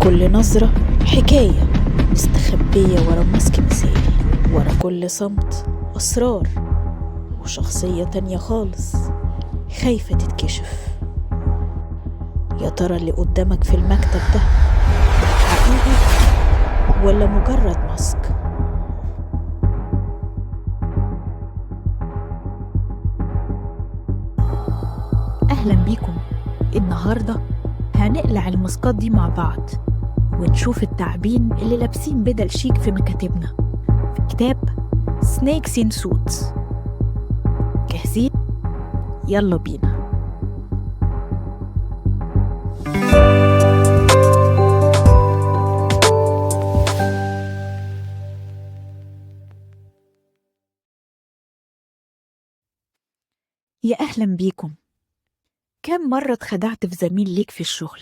كل نظرة حكاية مستخبية ورا ماسك مثالي، ورا كل صمت أسرار وشخصية تانية خالص خايفة تتكشف. يا ترى اللي قدامك في المكتب ده حقيقي ولا مجرد ماسك؟ أهلا بيكم. النهاردة هنقلع الماسكات دي مع بعض ونشوف التعابين اللي لابسين بدل شيك في مكاتبنا في كتاب Snakes in Suits. جاهزين؟ يلا بينا. يا أهلا بيكم. كم مرة اتخدعت في زميل ليك في الشغل؟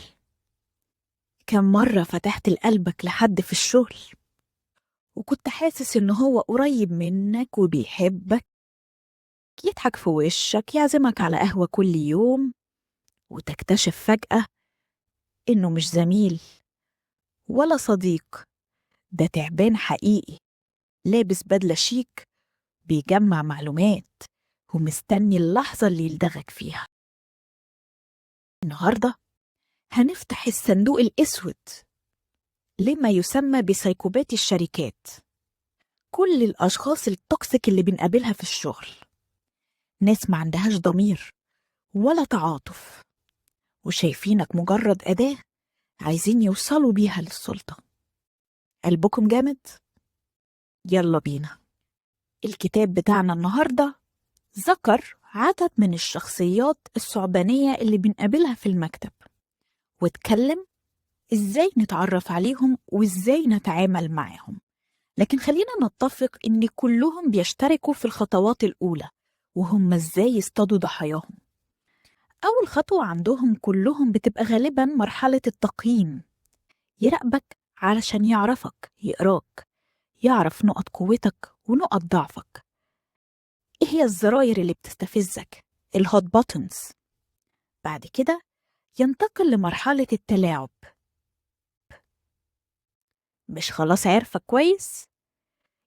كم مرة فتحت قلبك لحد في الشغل وكنت حاسس إن هو قريب منك وبيحبك، يضحك في وشك، يعزمك على قهوة كل يوم، وتكتشف فجأة إنه مش زميل ولا صديق، ده تعبان حقيقي لابس بدلة شيك بيجمع معلومات ومستني اللحظة اللي يلدغك فيها. النهاردة هنفتح الصندوق الأسود لما يسمى بسايكوباتي الشركات، كل الأشخاص التوكسيك اللي بنقابلها في الشغل، ناس ما عندهاش ضمير ولا تعاطف وشايفينك مجرد أداة عايزين يوصلوا بيها للسلطة. قلبكم جامد؟ يلا بينا. الكتاب بتاعنا النهاردة ذكر عدد من الشخصيات الثعبانية اللي بنقابلها في المكتب، واتكلم إزاي نتعرف عليهم وإزاي نتعامل معهم. لكن خلينا نتفق إن كلهم بيشتركوا في الخطوات الأولى، وهم إزاي يصطادوا ضحاياهم. أول خطوة عندهم كلهم بتبقى غالباً مرحلة التقييم. يراقبك علشان يعرفك، يقراك، يعرف نقط قوتك ونقط ضعفك. إيه هي الزراير اللي بتستفزك؟ الهوت بوتنز. بعد كده ينتقل لمرحلة التلاعب. مش خلاص عارفك كويس؟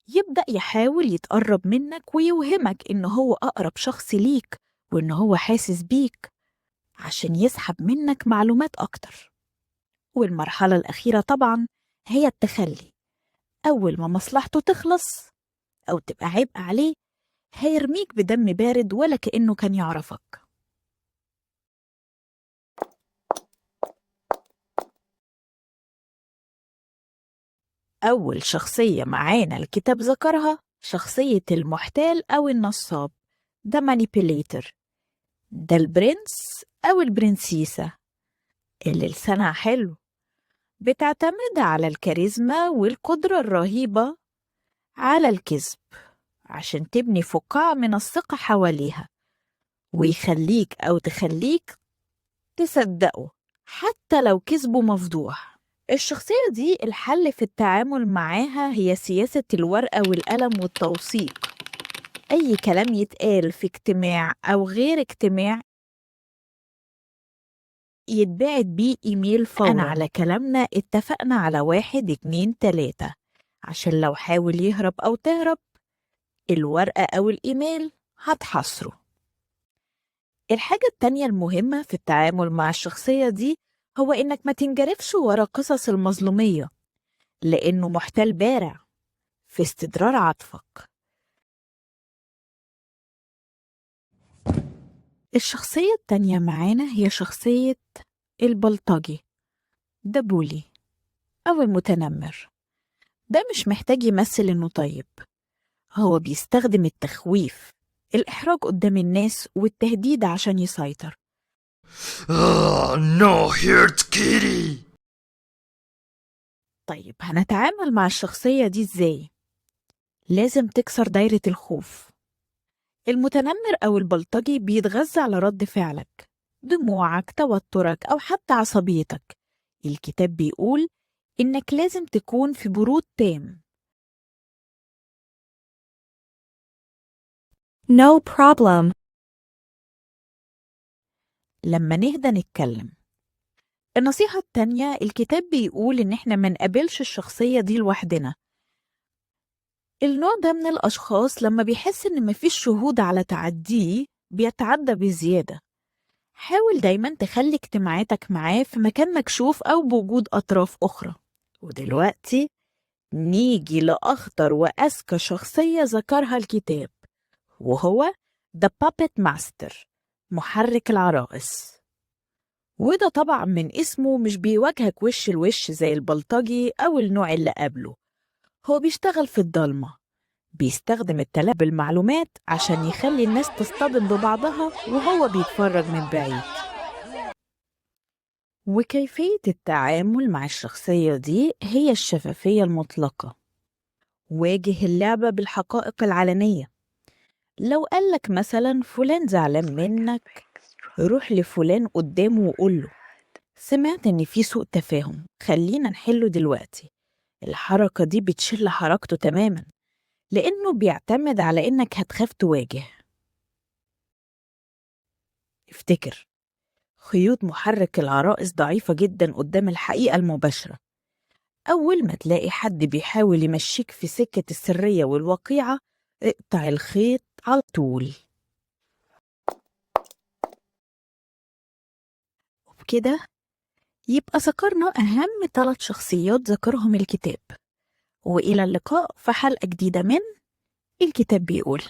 يبدأ يحاول يتقرب منك ويوهمك إنه هو أقرب شخص ليك وإنه هو حاسس بيك عشان يسحب منك معلومات أكتر. والمرحلة الأخيرة طبعا هي التخلي. أول ما مصلحته تخلص أو تبقى عبء عليه هيرميك بدم بارد ولا كأنه كان يعرفك. أول شخصية معانا الكتاب ذكرها شخصية المحتال أو النصاب، ده مانيبيليتر. ده البرنس أو البرنسيسة اللي لسانها حلو، بتعتمد على الكاريزما والقدرة الرهيبة على الكذب عشان تبني فقاعة من الثقة حواليها ويخليك أو تخليك تصدقه حتى لو كذبه مفضوح. الشخصية دي الحل في التعامل معاها هي سياسة الورقة والقلم والتوثيق. أي كلام يتقال في اجتماع أو غير اجتماع يتبعت بيه إيميل فورا. أنا على كلامنا اتفقنا على 1 2 3 عشان لو حاول يهرب أو تهرب الورقة أو الإيميل هتحصره. الحاجة التانية المهمة في التعامل مع الشخصية دي هو إنك ما تنجرفش ورا قصص المظلومية، لأنه محتال بارع في استدرار عطفك. الشخصية التانية معانا هي شخصية البلطجي، ده بولي أو المتنمر. ده مش محتاج يمثل إنه طيب، هو بيستخدم التخويف، الإحراج قدام الناس والتهديد عشان يسيطر. No hurt kitty. طيب هنتعامل مع الشخصية دي إزاي؟ لازم تكسر دايرة الخوف. المتنمر أو البلطجي بيتغذى على رد فعلك، دموعك، توترك، أو حتى عصبيتك. الكتاب بيقول إنك لازم تكون في برود تام. No problem. لما نهدى نتكلم، النصيحة التانية، الكتاب بيقول إن إحنا ما نقابلش الشخصية دي لوحدنا. النوع ده من الأشخاص لما بيحس إن مفيش شهود على تعديه بيتعدى بزيادة. حاول دايما تخلي اجتماعاتك معاه في مكان مكشوف أو بوجود أطراف أخرى. ودلوقتي نيجي لأخطر وأذكى شخصية ذكرها الكتاب، وهو The Puppet Master، محرك العرائس. وده طبعا من اسمه مش بيواجهك وش لوش زي البلطجي أو النوع اللي قبله، هو بيشتغل في الضلمة، بيستخدم التلاعب بالمعلومات عشان يخلي الناس تصطدم ببعضها وهو بيتفرج من بعيد. وكيفية التعامل مع الشخصية دي هي الشفافية المطلقة. واجه اللعبة بالحقائق العلنية. لو قالك مثلا فلان زعلان منك، روح لفلان قدامه وقوله سمعت ان في سوء تفاهم، خلينا نحله دلوقتي. الحركة دي بتشل حركته تماما، لأنه بيعتمد على إنك هتخاف تواجه. افتكر، خيوط محرك العرائس ضعيفة جدا قدام الحقيقة المباشرة. أول ما تلاقي حد بيحاول يمشيك في سكة السرية والواقعة، اقطع الخيط على طول. وبكده يبقى ذكرنا أهم 3 شخصيات ذكرهم الكتاب. وإلى اللقاء في حلقة جديدة من الكتاب بيقول.